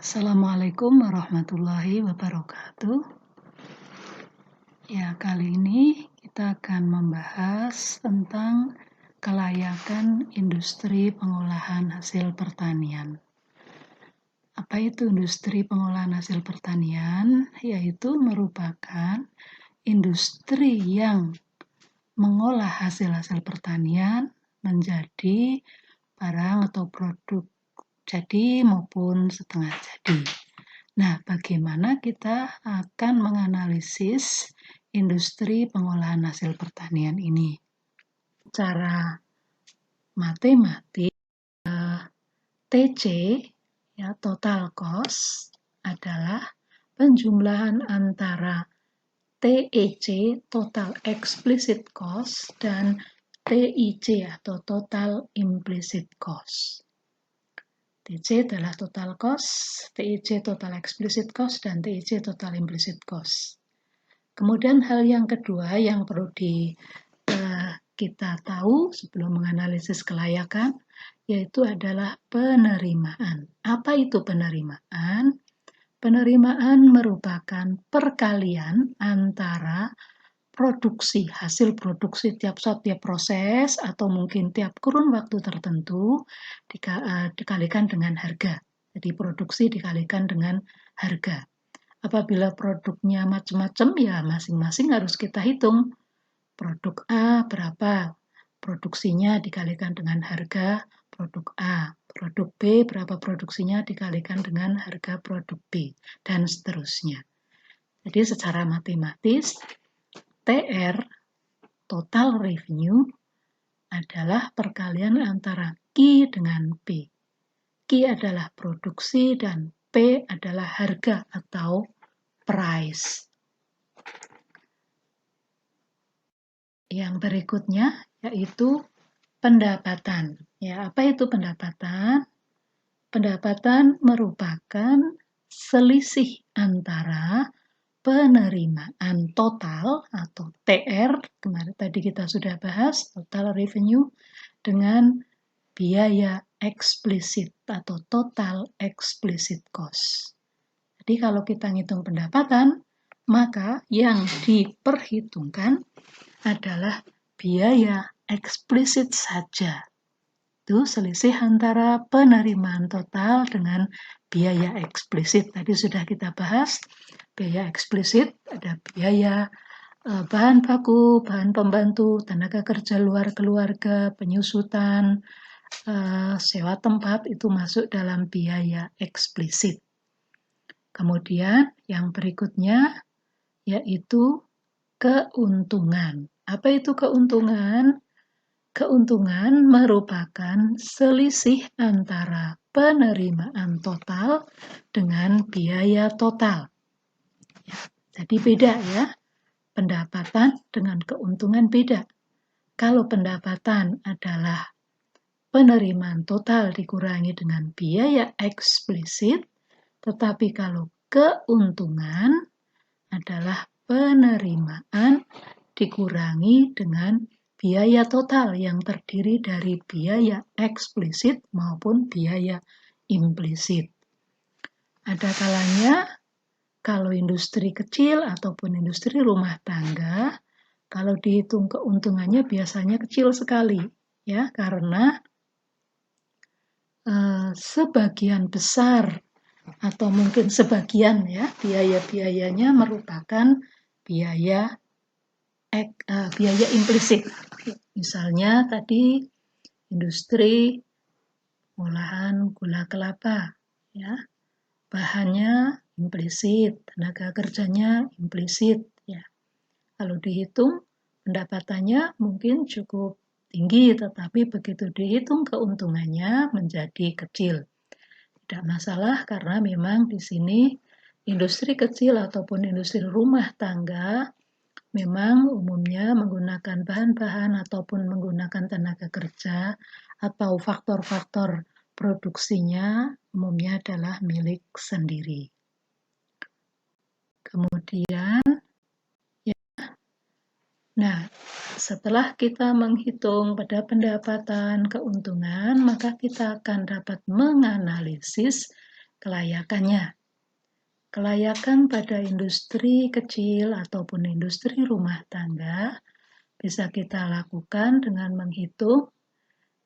Assalamualaikum warahmatullahi wabarakatuh. Ya, kali ini kita akan membahas tentang kelayakan industri pengolahan hasil pertanian. Apa itu industri pengolahan hasil pertanian? Yaitu merupakan industri yang mengolah hasil-hasil pertanian menjadi barang atau produk jadi maupun setengah jadi. Nah, bagaimana kita akan menganalisis industri pengolahan hasil pertanian ini? Secara matematik, TC, ya, total cost, adalah penjumlahan antara TEC, total explicit cost, dan TIC atau total implicit cost. TC adalah total cost, TIC total explicit cost, dan TIC total implicit cost. Kemudian hal yang kedua yang perlu kita tahu sebelum menganalisis kelayakan, yaitu adalah penerimaan. Apa itu penerimaan? Penerimaan merupakan perkalian antara produksi, hasil produksi tiap proses atau mungkin tiap kurun waktu tertentu dikalikan dengan harga. Jadi produksi dikalikan dengan harga. Apabila produknya macam-macam, ya masing-masing harus kita hitung. Produk A berapa produksinya dikalikan dengan harga produk A. Produk B berapa produksinya dikalikan dengan harga produk B, dan seterusnya. Jadi secara matematis, TR, total revenue, adalah perkalian antara Q dengan P. Q adalah produksi dan P adalah harga atau price. Yang berikutnya yaitu pendapatan. Ya, apa itu pendapatan? Pendapatan merupakan selisih antara penerimaan total atau TR, kemarin tadi kita sudah bahas, total revenue, dengan biaya eksplisit atau total explicit cost. Jadi kalau kita ngitung pendapatan, maka yang diperhitungkan adalah biaya eksplisit saja. Itu selisih antara penerimaan total dengan biaya eksplisit. Tadi sudah kita bahas, biaya eksplisit ada biaya bahan baku, bahan pembantu, tenaga kerja luar keluarga, penyusutan, sewa tempat, itu masuk dalam biaya eksplisit. Kemudian yang berikutnya yaitu keuntungan. Apa itu keuntungan? Keuntungan merupakan selisih antara penerimaan total dengan biaya total. Ya, jadi beda ya, pendapatan dengan keuntungan beda. Kalau pendapatan adalah penerimaan total dikurangi dengan biaya eksplisit, tetapi kalau keuntungan adalah penerimaan dikurangi dengan biaya total yang terdiri dari biaya eksplisit maupun biaya implisit. Ada kalanya kalau industri kecil ataupun industri rumah tangga, kalau dihitung keuntungannya biasanya kecil sekali, ya, karena sebagian besar atau mungkin sebagian ya biaya-biayanya merupakan biaya implisit. Misalnya tadi industri olahan gula kelapa, ya, bahannya implisit, tenaga kerjanya implisit, ya. Kalau dihitung pendapatannya mungkin cukup tinggi, tetapi begitu dihitung keuntungannya menjadi kecil. Tidak masalah karena memang di sini industri kecil ataupun industri rumah tangga memang umumnya menggunakan bahan-bahan ataupun menggunakan tenaga kerja atau faktor-faktor produksinya umumnya adalah milik sendiri. Kemudian, nah, setelah kita menghitung pada pendapatan keuntungan, maka kita akan dapat menganalisis kelayakannya. Kelayakan pada industri kecil ataupun industri rumah tangga bisa kita lakukan dengan menghitung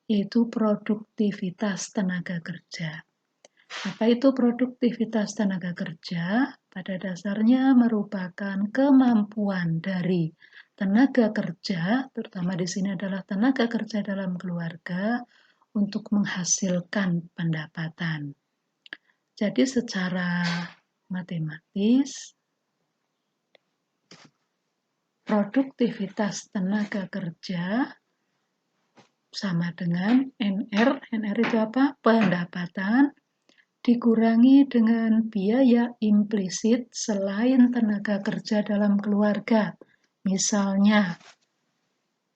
yaitu produktivitas tenaga kerja. Apa itu produktivitas tenaga kerja? Pada dasarnya merupakan kemampuan dari tenaga kerja, terutama di sini adalah tenaga kerja dalam keluarga, untuk menghasilkan pendapatan. Jadi secara matematis, produktivitas tenaga kerja sama dengan NR. NR itu apa? Pendapatan dikurangi dengan biaya implisit selain tenaga kerja dalam keluarga. Misalnya,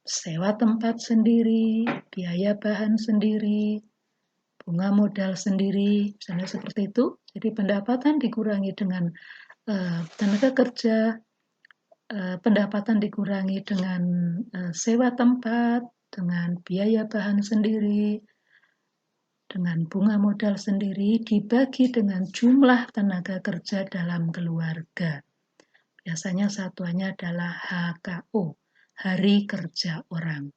sewa tempat sendiri, biaya bahan sendiri, bunga modal sendiri, misalnya seperti itu. Jadi pendapatan dikurangi dengan tenaga kerja, pendapatan dikurangi dengan sewa tempat, dengan biaya bahan sendiri, dengan bunga modal sendiri, dibagi dengan jumlah tenaga kerja dalam keluarga. Biasanya satuannya adalah HKO, hari kerja orang.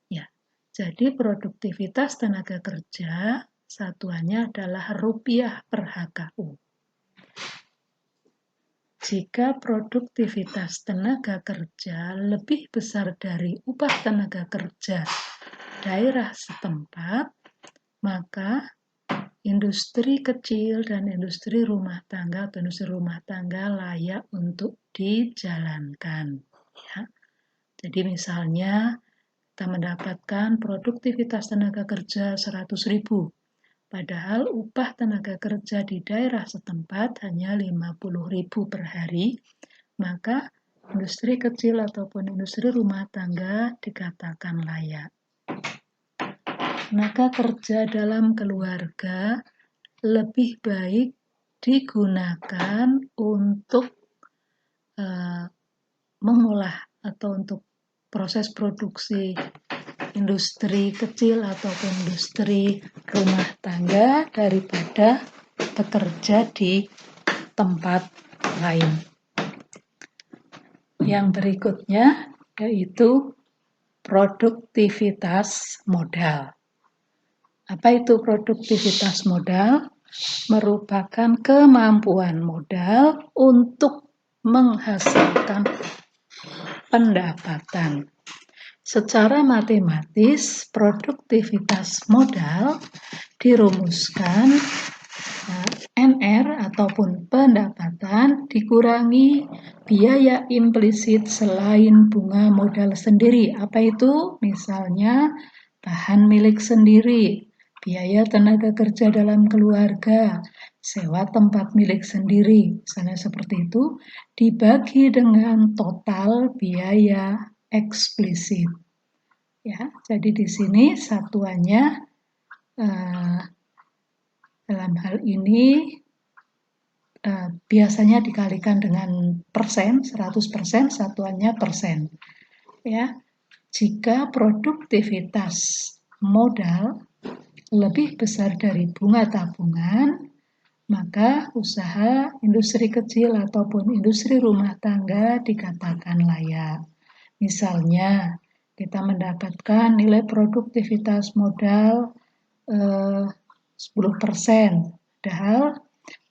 Ya, jadi produktivitas tenaga kerja satuannya adalah rupiah per HKO. Jika produktivitas tenaga kerja lebih besar dari upah tenaga kerja daerah setempat, maka industri kecil dan industri rumah tangga atau industri rumah tangga layak untuk dijalankan. Ya. Jadi misalnya kita mendapatkan produktivitas tenaga kerja 100.000. Padahal upah tenaga kerja di daerah setempat hanya 50.000 per hari, maka industri kecil ataupun industri rumah tangga dikatakan layak. Tenaga kerja dalam keluarga lebih baik digunakan untuk mengolah atau untuk proses produksi industri kecil ataupun industri rumah tangga daripada bekerja di tempat lain. Yang berikutnya yaitu produktivitas modal. Apa itu produktivitas modal? Merupakan kemampuan modal untuk menghasilkan pendapatan. Secara matematis, produktivitas modal dirumuskan NR ataupun pendapatan dikurangi biaya implisit selain bunga modal sendiri. Apa itu? Misalnya bahan milik sendiri, biaya tenaga kerja dalam keluarga, sewa tempat milik sendiri, misalnya seperti itu, dibagi dengan total biaya eksplisit. Ya, jadi di sini satuannya dalam hal ini biasanya dikalikan dengan persen, 100%, satuannya persen. Ya, jika produktivitas modal lebih besar dari bunga tabungan, maka usaha industri kecil ataupun industri rumah tangga dikatakan layak. Misalnya, kita mendapatkan nilai produktivitas modal 10%, padahal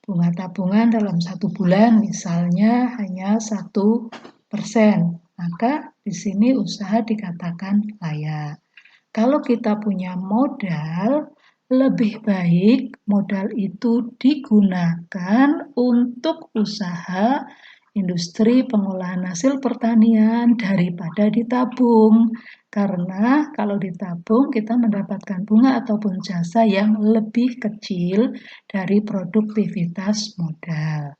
bunga tabungan dalam 1 bulan misalnya hanya 1%, maka di sini usaha dikatakan layak. Kalau kita punya modal, lebih baik modal itu digunakan untuk usaha industri pengolahan hasil pertanian daripada ditabung. Karena kalau ditabung kita mendapatkan bunga ataupun jasa yang lebih kecil dari produktivitas modal.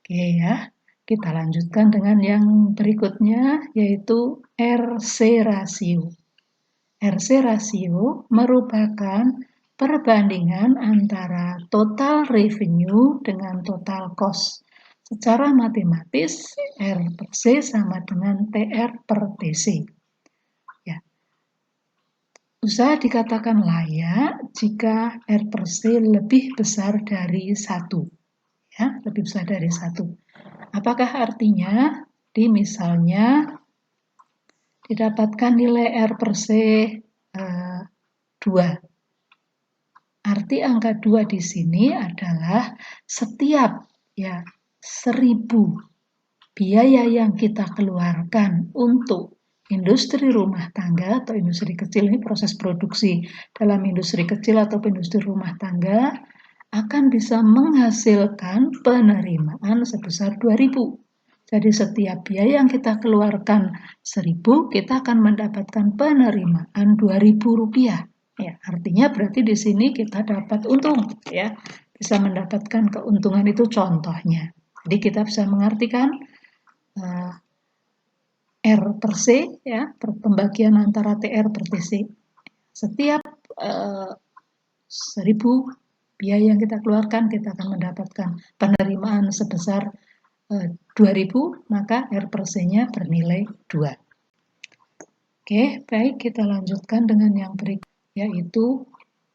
Oke ya, kita lanjutkan dengan yang berikutnya yaitu RC rasio. RC rasio merupakan perbandingan antara total revenue dengan total cost. Secara matematis, R per C sama dengan TR per TC. Ya. Usaha dikatakan layak jika R per se lebih besar dari 1. Ya, lebih besar dari 1. Apakah artinya misalnya didapatkan nilai R per se 2. Arti angka 2 di sini adalah setiap 1.000 biaya yang kita keluarkan untuk industri rumah tangga atau industri kecil, ini proses produksi dalam industri kecil atau industri rumah tangga, akan bisa menghasilkan penerimaan sebesar 2.000. Jadi setiap biaya yang kita keluarkan 1.000, kita akan mendapatkan penerimaan Rp2.000. Ya, artinya berarti di sini kita dapat untung, ya, bisa mendapatkan keuntungan, itu contohnya. Jadi kita bisa mengartikan R per se, ya, pembagian antara TR per TC. Setiap 1.000 biaya yang kita keluarkan, kita akan mendapatkan penerimaan sebesar 2.000, maka R per se-nya bernilai 2. Oke, baik, kita lanjutkan dengan yang berikut, yaitu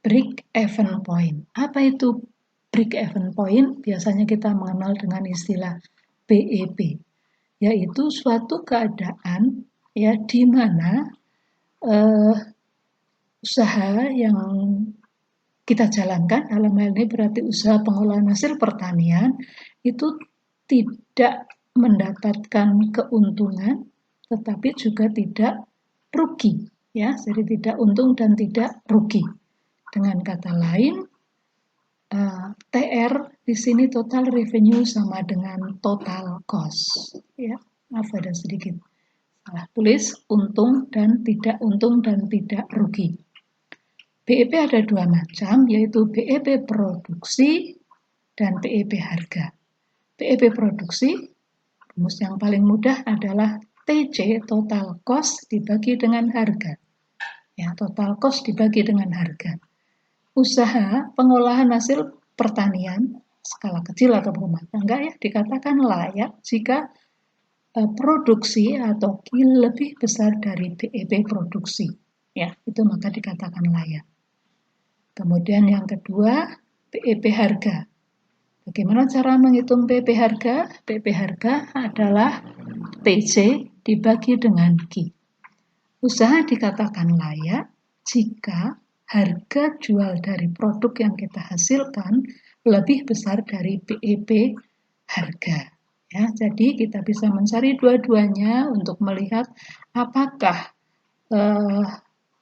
break-even point. Apa itu break-even point? Biasanya kita mengenal dengan istilah BEP, yaitu suatu keadaan di mana usaha yang kita jalankan, dalam hal ini berarti usaha pengolahan hasil pertanian, itu tidak mendapatkan keuntungan, tetapi juga tidak rugi, ya. Jadi tidak untung dan tidak rugi. Dengan kata lain, TR di sini total revenue sama dengan total cost. Ya, maaf ada sedikit salah tulis, untung dan tidak rugi. BEP ada 2 macam, yaitu BEP produksi dan BEP harga. BEP produksi, rumus yang paling mudah adalah TC, total cost, dibagi dengan harga. Ya, total cost dibagi dengan harga. Usaha pengolahan hasil pertanian skala kecil atau rumah tangga dikatakan layak jika produksi atau lebih besar dari BEP produksi. Ya, itu maka dikatakan layak. Kemudian yang kedua, BEP harga. Bagaimana cara menghitung BEP harga? BEP harga adalah TC dibagi dengan Q. Usaha dikatakan layak jika harga jual dari produk yang kita hasilkan lebih besar dari BEP harga. Ya, jadi kita bisa mencari dua-duanya untuk melihat apakah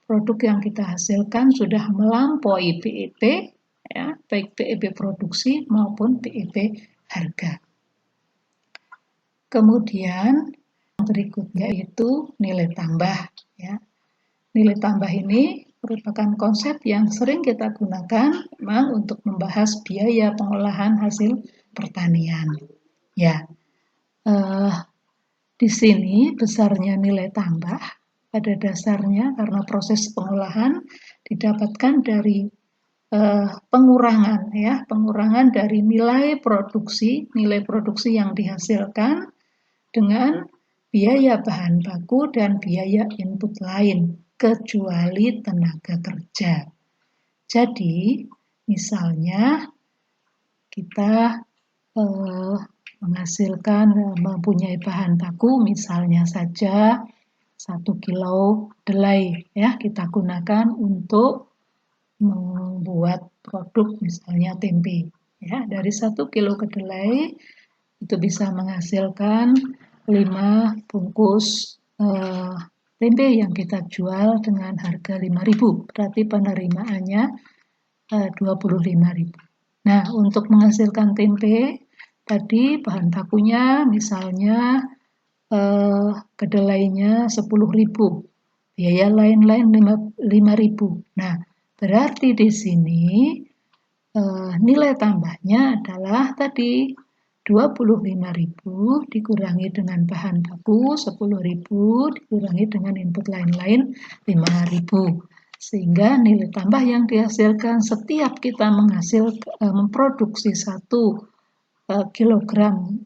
produk yang kita hasilkan sudah melampaui BEP, ya, baik BEP produksi maupun BEP harga. Kemudian yang berikutnya itu nilai tambah. Ya. Nilai tambah ini merupakan konsep yang sering kita gunakan memang untuk membahas biaya pengolahan hasil pertanian. Ya, di sini besarnya nilai tambah pada dasarnya karena proses pengolahan didapatkan dari pengurangan dari nilai produksi yang dihasilkan dengan biaya bahan baku dan biaya input lain kecuali tenaga kerja. Jadi misalnya kita mempunyai bahan baku misalnya saja 1 kilo kedelai, ya, kita gunakan untuk membuat produk misalnya tempe. Ya, dari 1 kilo kedelai itu bisa menghasilkan 5 bungkus tempe yang kita jual dengan harga 5.000, berarti penerimaannya 25.000. Nah, untuk menghasilkan tempe tadi bahan bakunya misalnya kedelainya 10.000, biaya lain-lain 5.000. Nah, berarti di sini nilai tambahnya adalah tadi 25.000 dikurangi dengan bahan baku 10.000 dikurangi dengan input lain-lain 5.000. Sehingga nilai tambah yang dihasilkan setiap kita memproduksi 1 kilogram,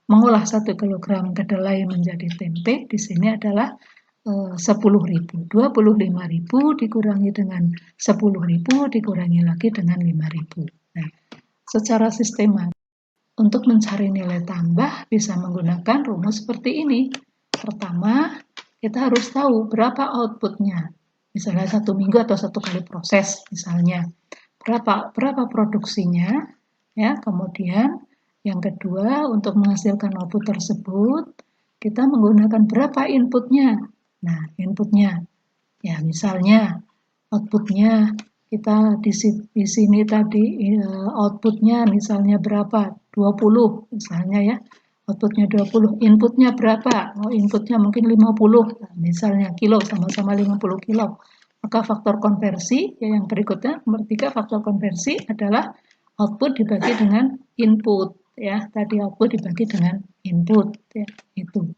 mengolah 1 kilogram kedelai menjadi tempe, di sini adalah 10.000. 25.000 dikurangi dengan 10.000 dikurangi lagi dengan 5.000. Nah, secara sistematis untuk mencari nilai tambah bisa menggunakan rumus seperti ini. Pertama, kita harus tahu berapa outputnya. Misalnya 1 minggu atau 1 kali proses, misalnya. Berapa produksinya, ya. Kemudian yang kedua, untuk menghasilkan output tersebut, kita menggunakan berapa inputnya. Nah, inputnya, ya misalnya outputnya kita di sini tadi outputnya misalnya berapa? 20 misalnya ya. Outputnya 20, inputnya berapa? Oh, inputnya mungkin 50, misalnya kilo, sama-sama 50 kilo. Maka faktor konversi, ya yang berikutnya, nomor 3, faktor konversi adalah output dibagi dengan input. Ya, tadi output dibagi dengan input. Ya, itu.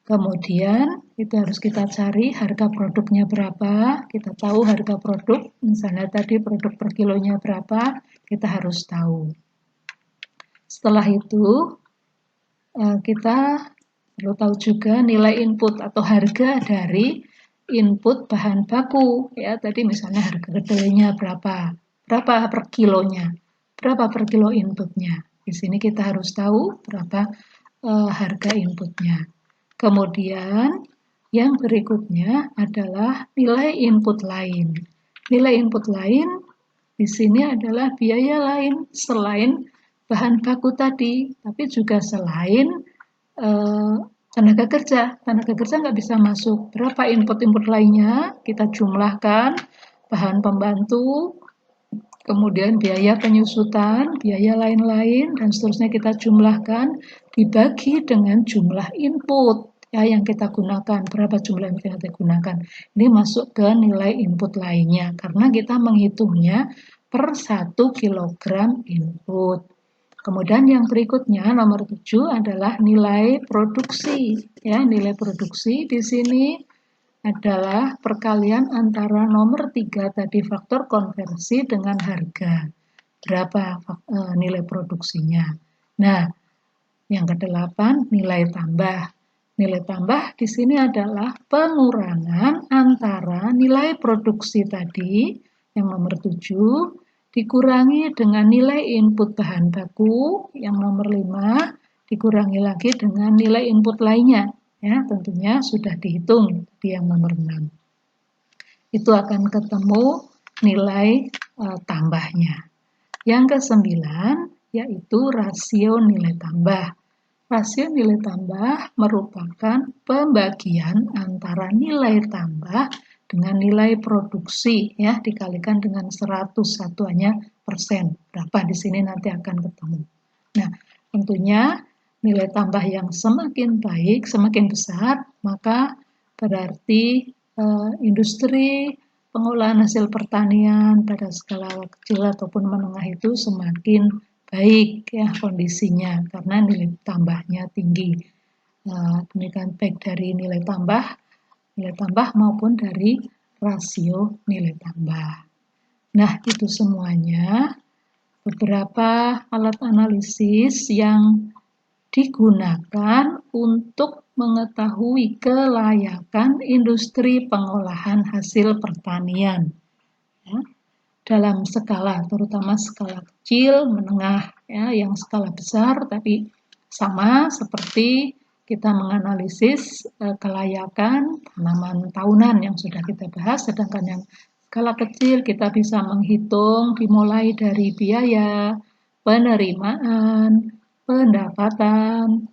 Kemudian itu harus kita cari harga produknya berapa, kita tahu harga produk, misalnya tadi produk per kilonya berapa, kita harus tahu. Setelah itu kita perlu tahu juga nilai input atau harga dari input bahan baku. Ya, tadi misalnya harga kedelainya berapa per kilonya, berapa per kilo inputnya. Di sini kita harus tahu berapa harga inputnya. Kemudian yang berikutnya adalah nilai input lain. Nilai input lain di sini adalah biaya lain selain bahan baku tadi, tapi juga selain tenaga kerja. Tenaga kerja nggak bisa masuk. Berapa input-input lainnya kita jumlahkan, bahan pembantu, kemudian biaya penyusutan, biaya lain-lain, dan seterusnya kita jumlahkan, dibagi dengan jumlah input ya yang kita gunakan, berapa jumlah yang kita gunakan. Ini masuk ke nilai input lainnya, karena kita menghitungnya per 1 kilogram input. Kemudian yang berikutnya, nomor 7 adalah nilai produksi. Ya, nilai produksi di sini adalah perkalian antara nomor 3 tadi faktor konversi dengan harga. Berapa nilai produksinya. Nah, yang ke-8 nilai tambah. Nilai tambah di sini adalah pengurangan antara nilai produksi tadi, yang nomor 7, dikurangi dengan nilai input bahan baku, yang nomor 5, dikurangi lagi dengan nilai input lainnya. Ya, tentunya sudah dihitung di yang nomor 6. Itu akan ketemu nilai tambahnya. Yang ke-9 yaitu rasio nilai tambah. Rasio nilai tambah merupakan pembagian antara nilai tambah dengan nilai produksi ya dikalikan dengan 100 satuannya persen. Berapa di sini nanti akan ketemu. Nah, tentunya nilai tambah yang semakin baik, semakin besar, maka berarti industri pengolahan hasil pertanian pada skala kecil ataupun menengah itu semakin baik ya kondisinya karena nilai tambahnya tinggi. Demikian baik dari nilai tambah maupun dari rasio nilai tambah. Nah, itu semuanya beberapa alat analisis yang digunakan untuk mengetahui kelayakan industri pengolahan hasil pertanian. Ya, dalam skala, terutama skala kecil, menengah, ya, yang skala besar, tapi sama seperti kita menganalisis kelayakan tanaman tahunan yang sudah kita bahas, sedangkan yang skala kecil kita bisa menghitung dimulai dari biaya, penerimaan, pendapatan,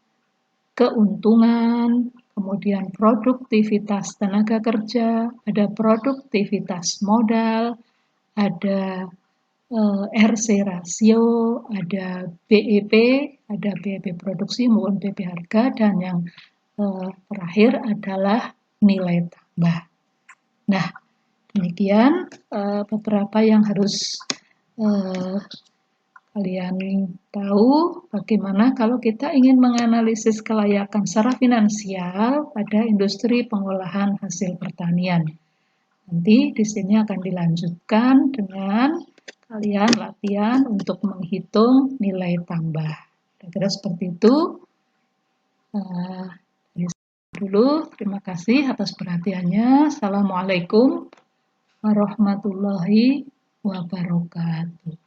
keuntungan, kemudian produktivitas tenaga kerja, ada produktivitas modal, ada RC rasio, ada BEP, ada BEP produksi maupun BEP harga, dan yang terakhir adalah nilai tambah. Nah, demikian beberapa yang harus kalian tahu bagaimana kalau kita ingin menganalisis kelayakan secara finansial pada industri pengolahan hasil pertanian. Nanti di sini akan dilanjutkan dengan kalian latihan untuk menghitung nilai tambah. Kira-kira seperti itu. dulu. Terima kasih atas perhatiannya. Assalamualaikum warahmatullahi wabarakatuh.